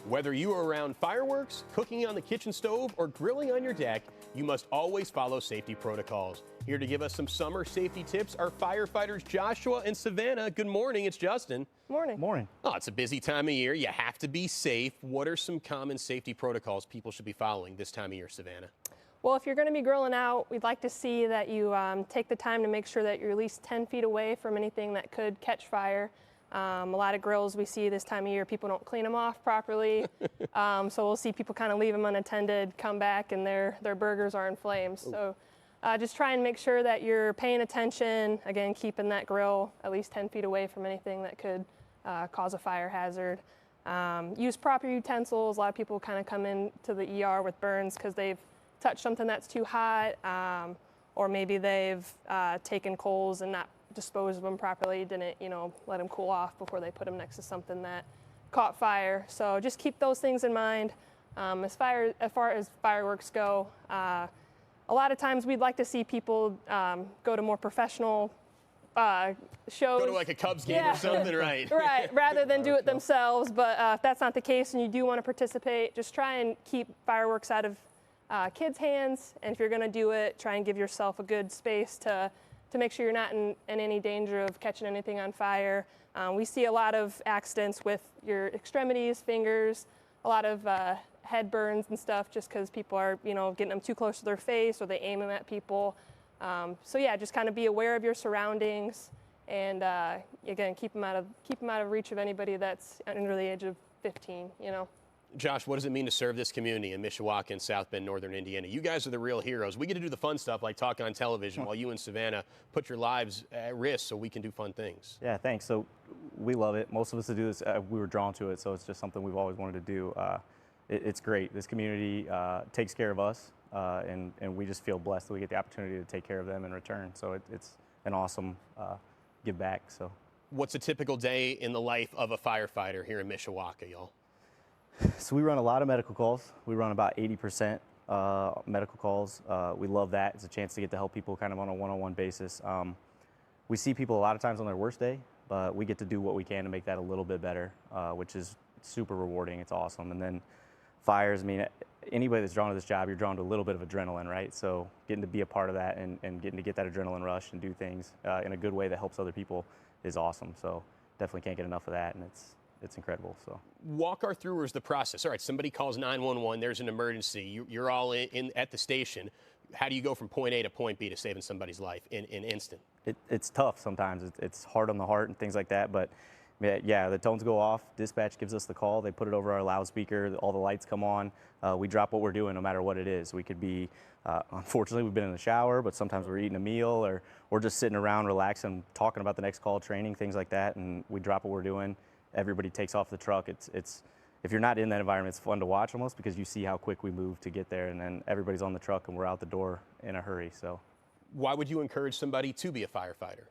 Whether you are around fireworks, cooking on the kitchen stove, or grilling on your deck, you must always follow safety protocols. Here to give us some summer safety tips are firefighters Joshua and Savanna. Good morning, it's Justin. Morning. Morning. Oh, it's a busy time of year. You have to be safe. What are some common safety protocols people should be following this time of year, Savanna? Well, if you're going to be grilling out, we'd like to see that you take the time to make sure that you're at least 10 feet away from anything that could catch fire. A lot of grills we see this time of year, people don't clean them off properly. So we'll see people kind of leave them unattended, come back, and their burgers are in flames. So just try and make sure that you're paying attention, again, keeping that grill at least 10 feet away from anything that could cause a fire hazard. Use proper utensils. A lot of people kind of come into the ER with burns because they've touched something that's too hot, or maybe they've taken coals and not disposed of them properly, didn't let them cool off before they put them next to something that caught fire. So just keep those things in mind. As far as fireworks go, a lot of times we'd like to see people go to more professional shows. Go to like a Cubs game or something, right? Right, rather than do it themselves. But if that's not the case and you do want to participate, just try and keep fireworks out of kids' hands. And if you're going to do it, try and give yourself a good space to make sure you're not in any danger of catching anything on fire. We see a lot of accidents with your extremities, fingers, a lot of head burns and stuff just because people are, getting them too close to their face or they aim them at people. So yeah, just kind of be aware of your surroundings and again, keep them out of reach of anybody that's under the age of 15. Josh, what does it mean to serve this community in Mishawaka and South Bend, Northern Indiana? You guys are the real heroes. We get to do the fun stuff like talking on television while you and Savanna put your lives at risk so we can do fun things. Yeah, thanks. So we love it. Most of us that do this, we were drawn to it, so it's just something we've always wanted to do. It's great. This community takes care of us, and we just feel blessed that we get the opportunity to take care of them in return. So it's an awesome give back. So, what's a typical day in the life of a firefighter here in Mishawaka, y'all? So we run a lot of medical calls. We run about 80% medical calls. We love that. It's a chance to get to help people kind of on a one-on-one basis. We see people a lot of times on their worst day, but we get to do what we can to make that a little bit better, which is super rewarding. It's awesome. And then fires, I mean, anybody that's drawn to this job, you're drawn to a little bit of adrenaline, right? So getting to be a part of that and getting to get that adrenaline rush and do things in a good way that helps other people is awesome. So definitely can't get enough of that, and it's incredible. So walk our through the process. All right, somebody calls 911, there's an emergency, you're all in at the station. How do you go from point A to point B to saving somebody's life in instant? It's tough sometimes. It's hard on the heart and things like that, but yeah, the tones go off, dispatch gives us the call, they put it over our loudspeaker, all the lights come on, we drop what we're doing no matter what it is. We could be, unfortunately we've been in the shower, but sometimes we're eating a meal or we're just sitting around relaxing, talking about the next call, training, things like that, and we drop what we're doing. Everybody takes off the truck. It's if you're not in that environment, it's fun to watch almost because you see how quick we move to get there, and then everybody's on the truck and we're out the door in a hurry. So, why would you encourage somebody to be a firefighter?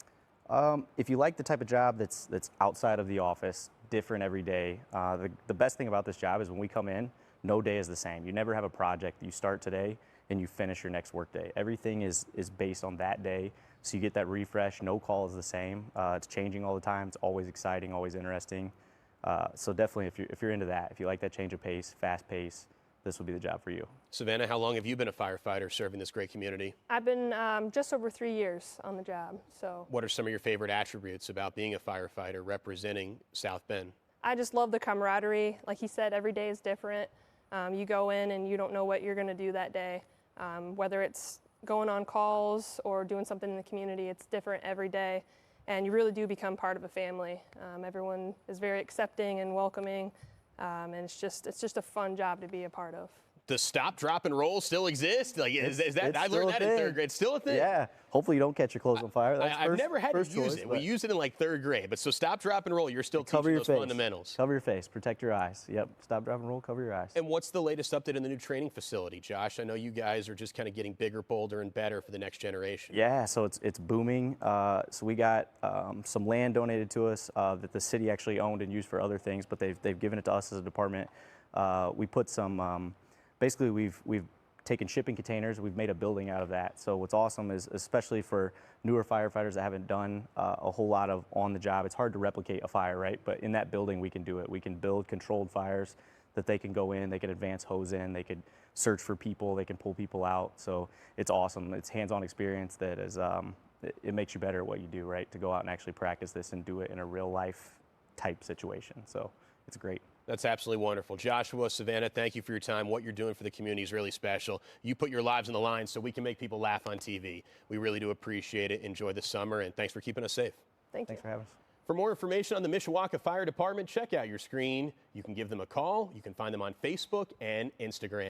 If you like the type of job that's outside of the office, different every day, the best thing about this job is when we come in, no day is the same. You never have a project that you start today and you finish your next work day. Everything is based on that day. So you get that refresh, no call is the same. It's changing all the time. It's always exciting, always interesting. So definitely if you're into that, if you like that change of pace, fast pace, this will be the job for you. Savanna, how long have you been a firefighter serving this great community? I've been just over 3 years on the job. So, what are some of your favorite attributes about being a firefighter representing South Bend? I just love the camaraderie. Like he said, every day is different. You go in and you don't know what you're going to do that day. Whether it's going on calls or doing something in the community, it's different every day, and you really do become part of a family. Everyone is very accepting and welcoming, and it's just a fun job to be a part of. Does stop, drop, and roll still exist? Like, is that? I learned that in third grade. It's still a thing. Yeah. Hopefully you don't catch your clothes on fire. I've never had to use it. We used it in like third grade. But so stop, drop, and roll. You're still teaching those fundamentals. Cover your face. Protect your eyes. Yep. Stop, drop, and roll. Cover your eyes. And what's the latest update in the new training facility, Josh? I know you guys are just kind of getting bigger, bolder, and better for the next generation. Yeah. So it's booming. So we got some land donated to us that the city actually owned and used for other things, but they've given it to us as a department. We put some. Basically, we've taken shipping containers, we've made a building out of that. So what's awesome is, especially for newer firefighters that haven't done a whole lot of on the job, it's hard to replicate a fire, right? But in that building, we can do it. We can build controlled fires that they can go in, they can advance hose in, they could search for people, they can pull people out. So it's awesome. It's hands-on experience that is, it makes you better at what you do, right? To go out and actually practice this and do it in a real life type situation. So it's great. That's absolutely wonderful. Joshua, Savanna, thank you for your time. What you're doing for the community is really special. You put your lives on the line so we can make people laugh on TV. We really do appreciate it. Enjoy the summer, and thanks for keeping us safe. Thanks for having us. For more information on the Mishawaka Fire Department, check out your screen. You can give them a call. You can find them on Facebook and Instagram.